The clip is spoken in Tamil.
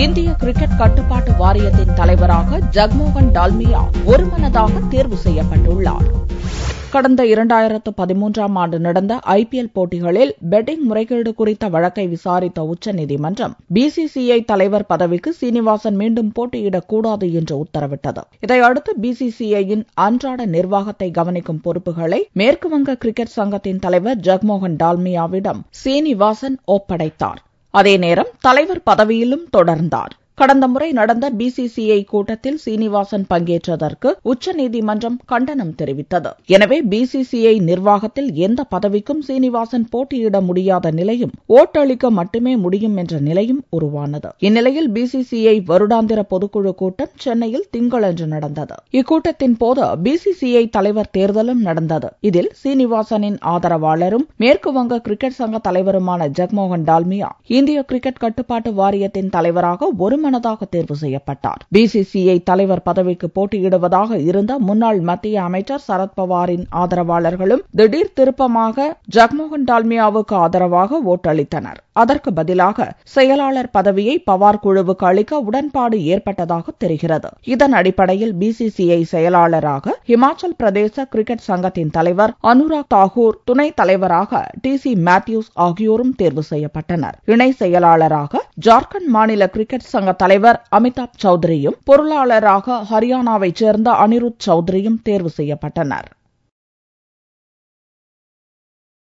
இந்திய கிரிக்கெட் கட்டுப்பாட்டு வாரியத்தின் தலைவராக ஜக்மோகன் டால்மியா ஒருமனதாக தேர்வு செய்யப்பட்டுள்ளார். கடந்த 2013ஆம் ஆண்டு நடந்த ஐபிஎல் போட்டிகளில் பெட்டிங் முறைகேடு குறித்த வழக்கை விசாரித்த உச்சநீதிமன்றம் பிசிசிஐ தலைவர் பதவிக்கு சீனிவாசன் மீண்டும் போட்டியிடக்கூடாது என்று உத்தரவிட்டது. இதையடுத்து பிசிசிஐயின் அன்றாட நிர்வாகத்தை கவனிக்கும் பொறுப்புகளை மேற்குவங்க கிரிக்கெட் சங்கத்தின் தலைவர் ஜக்மோகன் டால்மியாவிடம் சீனிவாசன் ஒப்படைத்தார். அதே நேரம் தலைவர் பதவியிலும் தொடர்ந்தார். கடந்த முறை நடந்த பிசிசிஐ கூட்டத்தில் சீனிவாசன் பங்கேற்றதற்கு உச்சநீதிமன்றம் கண்டனம் தெரிவித்தது. எனவே பிசிசிஐ நிர்வாகத்தில் எந்த பதவிக்கும் சீனிவாசன் போட்டியிட முடியாத நிலையும் ஓட்டளிக்க மட்டுமே முடியும் என்ற நிலையும் உருவானது. இந்நிலையில் பிசிசிஐ வருடாந்திர பொதுக்குழு கூட்டம் சென்னையில் திங்களன்று நடந்தது. இக்கூட்டத்தின் போது பிசிசிஐ தலைவர் தேர்தலும் நடந்தது. இதில் சீனிவாசனின் ஆதரவாளரும் மேற்குவங்க கிரிக்கெட் சங்க தலைவருமான ஜக்மோகன் டால்மியா இந்திய கிரிக்கெட் கட்டுப்பாட்டு வாரியத்தின் தலைவராக ஒருமனதாக தேர்வு செய்யப்பட்டார். பிசிசிஐ தலைவர் பதவிக்கு போட்டியிடுவதாக இருந்த முன்னாள் மத்திய அமைச்சர் சரத்பவாரின் ஆதரவாளர்களும் திடீர் திருப்பமாக ஜக்மோகன் டால்மியாவுக்கு ஆதரவாக ஓட்டளித்தனர். அதற்கு பதிலாக செயலாளர் பதவியை பவார் குழுவுக்கு அளிக்க உடன்பாடு ஏற்பட்டதாக தெரிகிறது. இதன் அடிப்படையில் பிசிசிஐ செயலாளராக இமாச்சல் பிரதேச கிரிக்கெட் சங்கத்தின் தலைவர் அனுராக் தாக்கூர், துணைத் தலைவராக டிசி மேத்யூஸ் ஆகியோரும் தேர்வு செய்யப்பட்டனர். இணை செயலாளராக ஜார்க்கண்ட் மாநில கிரிக்கெட் சங்க தலைவர் அமிதாப் சௌத்ரியும், பொருளாளராக ஹரியானாவைச் சேர்ந்த அனிருத் சௌத்ரியும் தேர்வு செய்யப்பட்டனர்.